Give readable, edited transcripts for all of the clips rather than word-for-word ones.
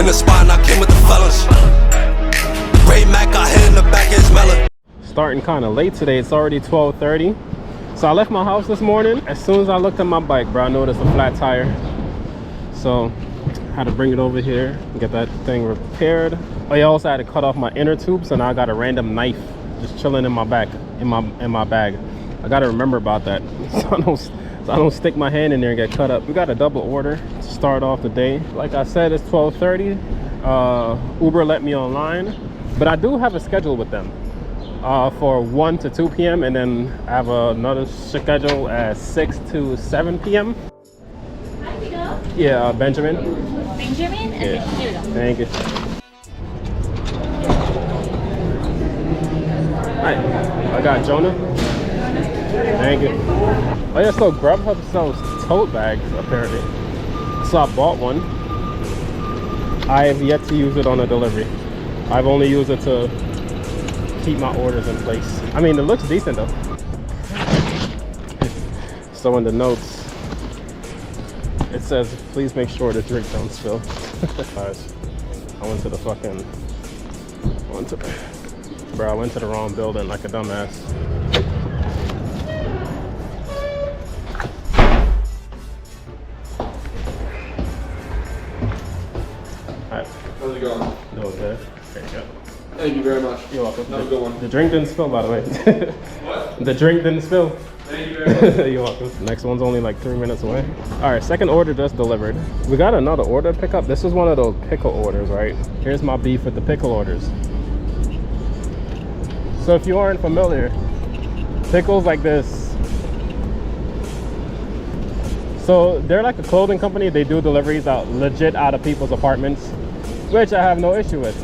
in the spot and I came with the fellas. Ray Mac got hit in the back of his melon. Starting kind of late today. It's already 12:30. So I left my house this morning. As soon as I looked at my bike, bro, I noticed a flat tire. So I had to bring it over here and get that thing repaired. I also had to cut off my inner tube, so now I got a random knife just chilling in my back, in my bag. I gotta remember about that so I don't stick my hand in there and get cut up. We got a double order to start off the day. Like I said, it's 12:30. Uber let me online, but I do have a schedule with them for 1 to 2 p.m. and then I have another schedule at 6 to 7 p.m. Hi, Pickle. Yeah, Benjamin. Benjamin? Okay, Yeah. here we go. Thank you. Hi, I got Jonah. Thank you. Oh yeah, so Grubhub sells tote bags apparently. So I bought one. I have yet to use it on a delivery. I've only used it to keep my orders in place. I mean, it looks decent though. So in the notes, it says, please make sure the drink don't spill. Guys, I went to the wrong building like a dumbass. Alright. How's it going? No, okay. There you go. Thank you very much. You're welcome. Have a good one. The drink didn't spill, by the way. What? The drink didn't spill. Thank you very much. You're welcome. Next one's only like 3 minutes away. All right, second order just delivered. We got another order to pick up. This is one of those pickle orders, right? Here's my beef with the pickle orders. So if you aren't familiar, pickles like this. So they're like a clothing company. They do deliveries out legit out of people's apartments, which I have no issue with.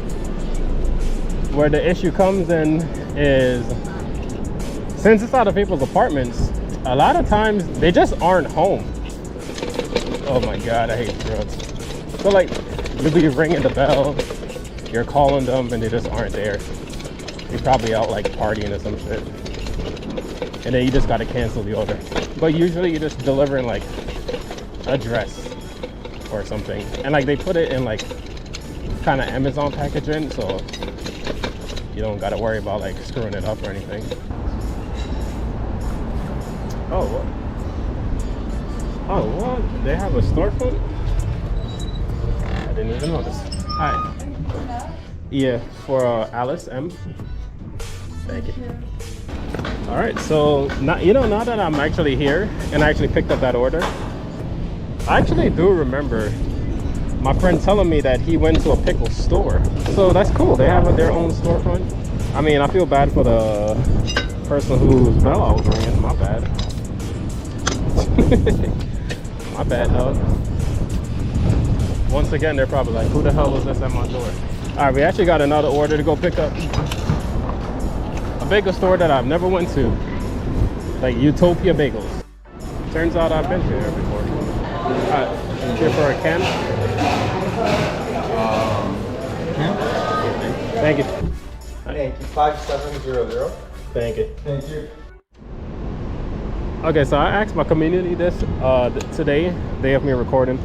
Where the issue comes in is, since it's out of people's apartments, a lot of times they just aren't home. Oh my God, I hate drugs. So like, you'll be ringing the bell, you're calling them, and they just aren't there. You're probably out like partying or some shit. And then you just gotta cancel the order. But usually you're just delivering like a dress or something. And like they put it in like kind of Amazon packaging, so you don't gotta worry about like screwing it up or anything. Oh, what? Oh, what? They have a storefront? I didn't even notice. Hi. Yeah, for Alice M. Thank you. All right, so now that I'm actually here and I actually picked up that order, I actually do remember my friend telling me that he went to a pickle store. So that's cool. They have their own storefront. I mean, I feel bad for the person whose bell I was ringing. My bad. My bad, dog. Once again, they're probably like, who the hell was this at my door? All right, we actually got another order to go pick up. A bagel store that I've never went to. Like Utopia Bagels. Turns out I've been here before. All right, here for a can. Thank you. Thank you. 5700. Thank you. Thank you. Okay, so I asked my community this today. They have me recording,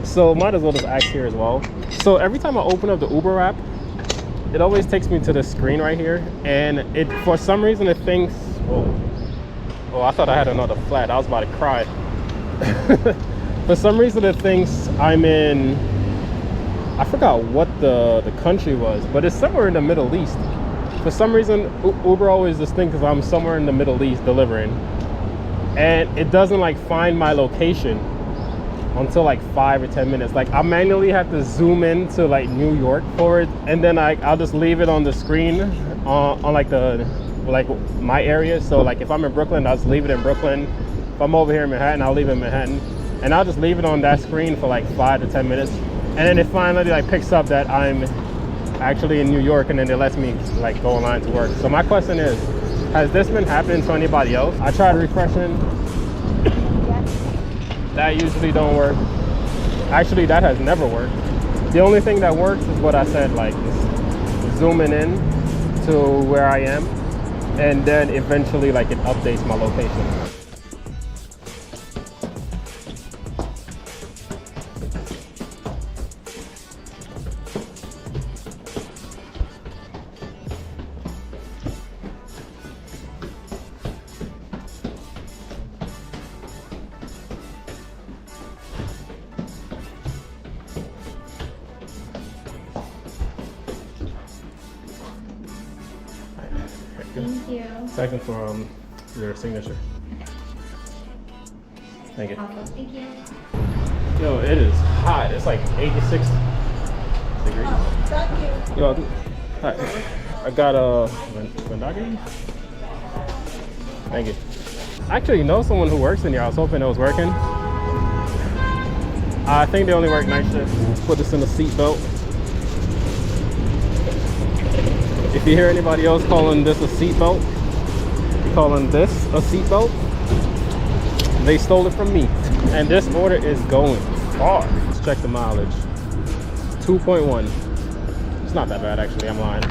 so might as well just ask here as well. So every time I open up the Uber app, it always takes me to this screen right here, and it for some reason it thinks, oh, I thought I had another flat. I was about to cry. For some reason it thinks I'm in, I forgot what the country was, but it's somewhere in the Middle East. For some reason, Uber always just thinks I'm somewhere in the Middle East delivering. And it doesn't like find my location until like 5 or 10 minutes. Like I manually have to zoom in to like New York for it. And then I'll just leave it on the screen on like my area. So like if I'm in Brooklyn, I'll just leave it in Brooklyn. If I'm over here in Manhattan, I'll leave it in Manhattan. And I'll just leave it on that screen for like 5 to 10 minutes. And then it finally like picks up that I'm actually in New York, and then it lets me like go online to work. So my question is, has this been happening to anybody else? I tried refreshing. That usually don't work. Actually, that has never worked. The only thing that works is what I said, like zooming in to where I am, and then eventually like it updates my location. you. Thank you. Second for your signature. Thank you. Awesome. Thank you. Yo, it is hot. It's like 86 degrees. Thank you. Yo, hi. I got a Vendagi. Thank you. I actually know someone who works in here. I was hoping it was working. I think they only work night shift. Put this in the seat belt. If you hear anybody else calling this a seat belt, calling this a seat belt, they stole it from me. And this order is going far. Let's check the mileage. 2.1. It's not that bad actually, I'm lying.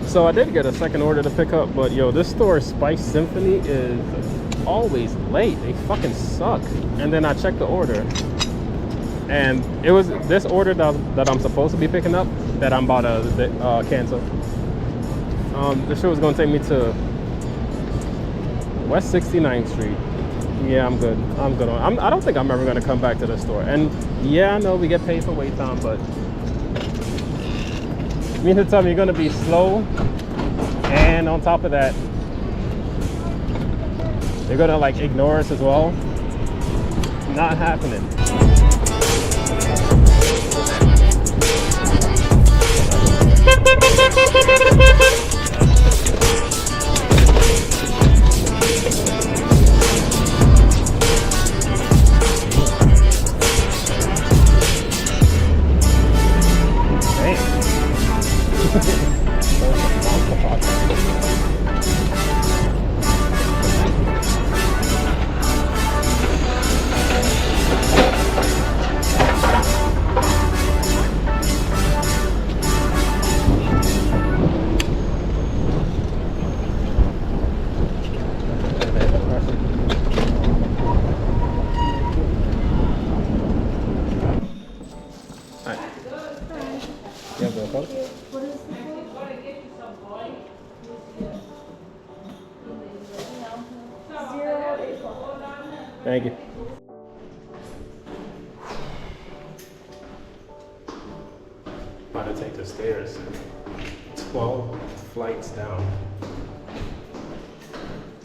So I did get a second order to pick up, but yo, this store Spice Symphony is always late. They fucking suck. And then I checked the order, and it was this order that I'm supposed to be picking up that I'm about to cancel. The shit was gonna take me to West 69th Street. Yeah, I'm good. I'm good on. I don't think I'm ever gonna come back to this store. And yeah, I know we get paid for wait time, but you mean to tell me you're gonna be slow, and on top of that, you're gonna like ignore us as well? Not happening. Thank you. About to take the stairs. 12 flights down.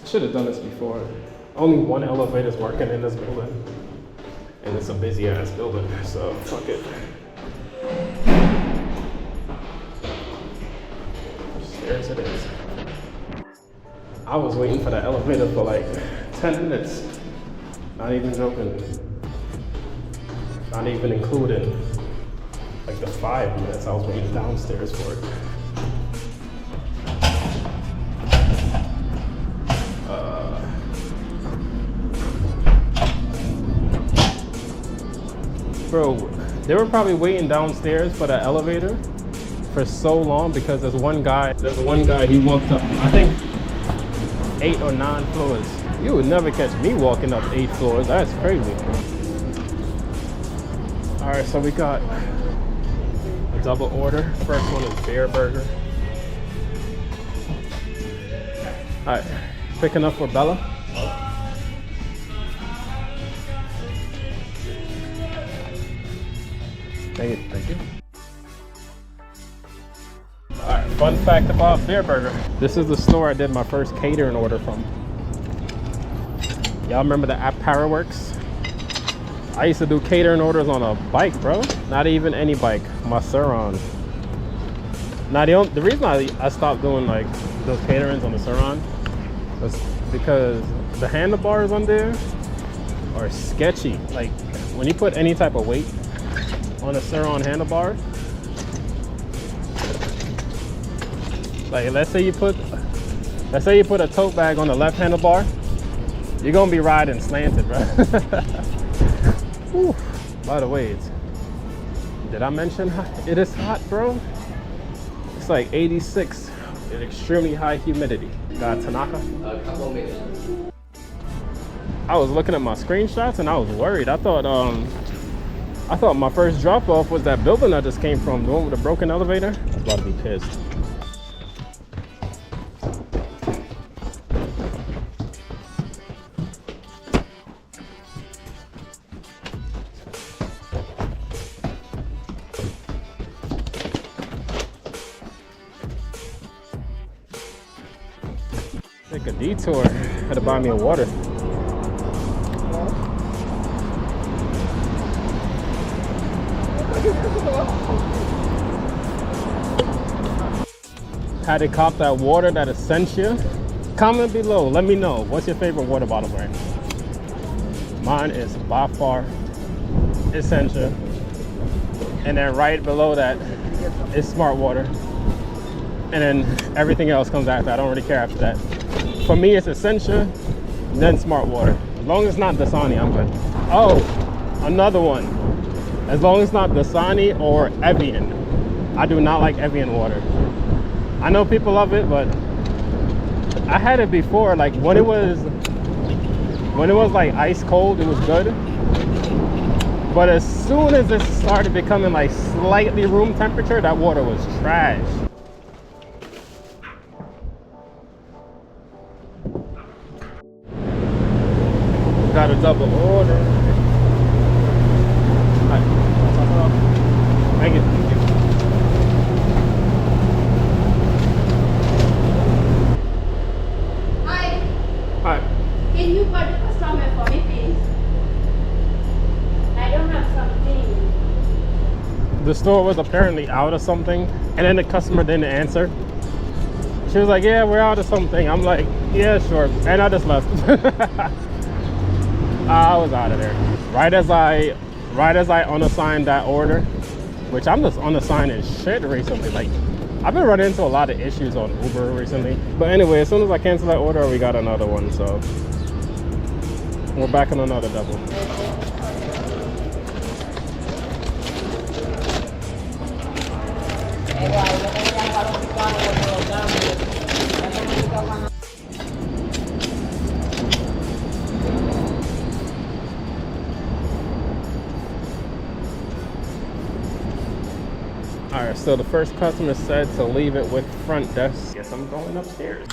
Should have done this before. Only one elevator is working in this building, and it's a busy ass building, so fuck it. Stairs it is. I was waiting for the elevator for like 10 minutes. Not even joking. Not even including like the 5 minutes I was waiting downstairs for it. Bro, they were probably waiting downstairs for the elevator for so long because there's one guy, he walked up, I think 8 or 9 floors. You would never catch me walking up 8 floors. That's crazy. All right, so we got a double order. First one is beer burger. All right, picking up for Bella. Thank you, thank you. All right, fun fact about beer burger. This is the store I did my first catering order from. Y'all remember the app Powerworks? I used to do catering orders on a bike, bro. Not even any bike, my Suron. Now the reason I stopped doing like those caterings on the Suron was because the handlebars on there are sketchy. Like when you put any type of weight on a Suron handlebar, like let's say you put a tote bag on the left handlebar, you're gonna be riding slanted, bro. Whew. By the way, did I mention it is hot, bro? It's like 86 with extremely high humidity. Got Tanaka. A couple of minutes. I was looking at my screenshots and I was worried. I thought my first drop off was that building I just came from, the one with the broken elevator. I was about to be pissed. took a detour. Had to buy me a water. Had to cop that water, that Essentia. Comment below, let me know, what's your favorite water bottle brand? Mine is by far Essentia. And then right below that is Smart Water. And then everything else comes after. I don't really care after that. For me, it's Essentia, then Smart Water. As long as it's not Dasani, I'm good. Oh, another one. As long as it's not Dasani or Evian. I do not like Evian water. I know people love it, but I had it before. Like when it was like ice cold, it was good. But as soon as it started becoming like slightly room temperature, that water was trash. Got a double order. All right. Thank you. Hi. Can you cut the customer for me, please? I don't have something. The store was apparently out of something, and then the customer didn't answer. She was like, yeah, we're out of something. I'm like, yeah, sure. And I just left. I was out of there. Right as I unassigned that order, which I'm just unassigning shit recently. Like, I've been running into a lot of issues on Uber recently. But anyway, as soon as I cancel that order, we got another one. So we're back on another double. Alright, so the first customer said to leave it with front desk. Guess I'm going upstairs.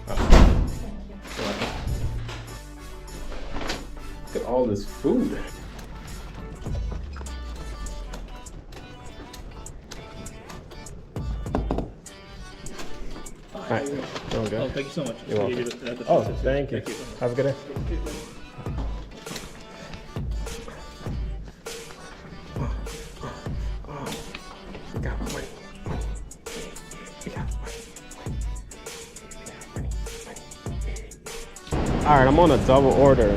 Oh. Look at all this food. Alright, doing good. Oh, thank you so much. You're welcome. The Oh, process. thank you. Have a good day. Alright, I'm on a double order.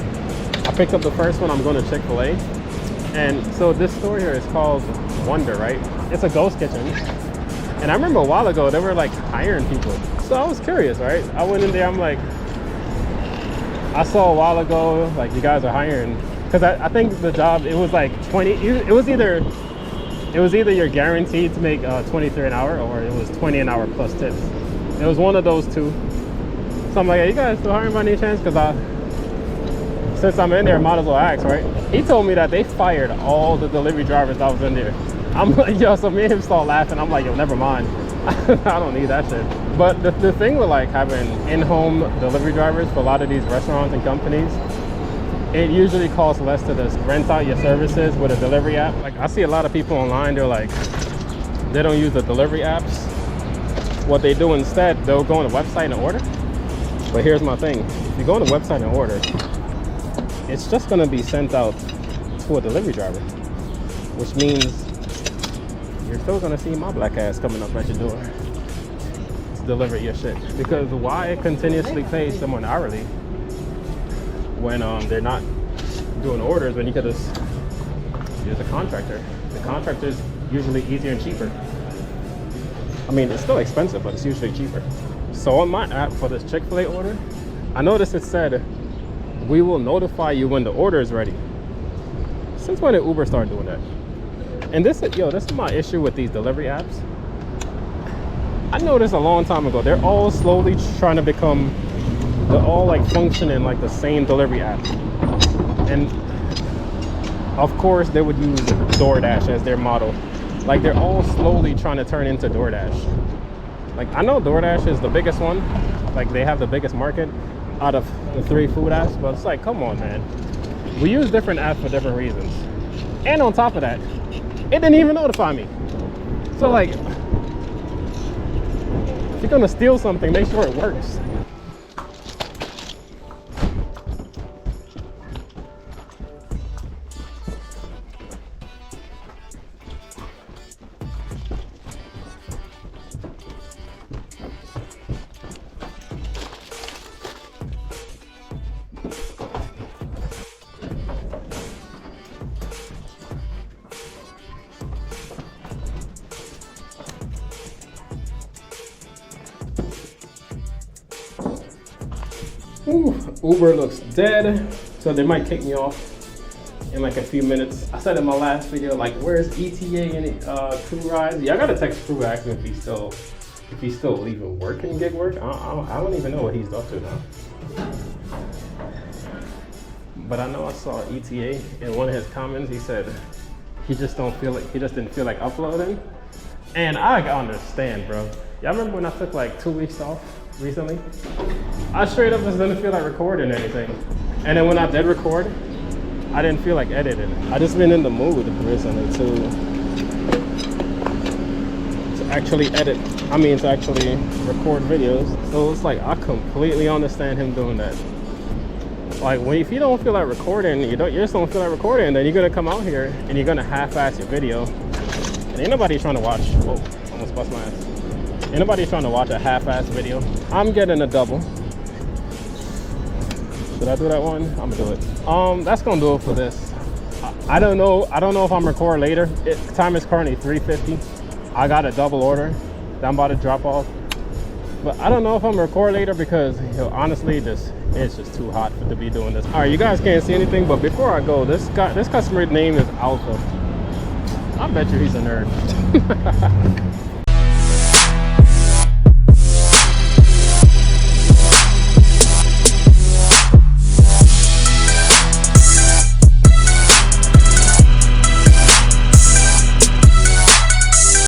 I picked up the first one, I'm going to Chick-fil-A. And so this store here is called Wonder, right? It's a ghost kitchen. And I remember a while ago, they were like hiring people. So I was curious, right? I went in there, I'm like, I saw a while ago, like you guys are hiring. Because I think the job, it was like 20, it was either you're guaranteed to make 23 an hour or it was 20 an hour plus tips. It was one of those two. So I'm like, hey, you guys still hiring by any chance? Because since I'm in there, I might as well ask, right? He told me that they fired all the delivery drivers that was in there. I'm like, yo, so me and him start laughing. I'm like, yo, never mind. I don't need that shit. But the thing with like having in-home delivery drivers for a lot of these restaurants and companies, it usually costs less to just rent out your services with a delivery app. Like I see a lot of people online, they're like, they don't use the delivery apps. What they do instead, they'll go on the website and order. But here's my thing, if you go on the website and order, it's just gonna be sent out to a delivery driver, which means you're still gonna see my black ass coming up at your door to deliver your shit. Because why continuously pay someone hourly when they're not doing orders when you could just use a contractor? The contractor is usually easier and cheaper. I mean, it's still expensive, but it's usually cheaper. So on my app for this Chick-fil-A order, I noticed it said, we will notify you when the order is ready. Since when did Uber start doing that? And this is my issue with these delivery apps. I noticed a long time ago, they're all slowly trying to become, they're all like functioning like the same delivery app. And of course they would use DoorDash as their model. Like they're all slowly trying to turn into DoorDash. Like I know DoorDash is the biggest one, like they have the biggest market out of the 3 food apps, but it's like, come on, man. We use different apps for different reasons. And on top of that, it didn't even notify me. So like, you're gonna steal something, make sure it works. Ooh, Uber looks dead, so they might kick me off in like a few minutes. I said in my last video, like, where's ETA and crew rides? Yeah, I gotta text crew asking if he's still even working gig work. I don't even know what he's up to now. But I know I saw ETA in one of his comments. He said he just didn't feel like uploading, and I understand, bro. Y'all remember when I took like 2 weeks off recently? I straight up just didn't feel like recording anything. And then when I did record, I didn't feel like editing. I just been in the mood recently to actually edit. To actually record videos. So it's like, I completely understand him doing that. Like, if you don't feel like recording, you just don't feel like recording, then you're gonna come out here and you're gonna half-ass your video. And ain't nobody trying to watch, whoa, almost bust my ass. Ain't nobody trying to watch a half-ass video. I'm getting a double. Should I do that one? I'm gonna do it. That's gonna do it for this. I don't know if I'm recording later. Time is currently 3:50. I got a double order that I'm about to drop off. But I don't know if I'm recording later because, honestly, it's just too hot to be doing this. All right, you guys can't see anything, but before I go, this customer's name is Alpha. I bet you he's a nerd.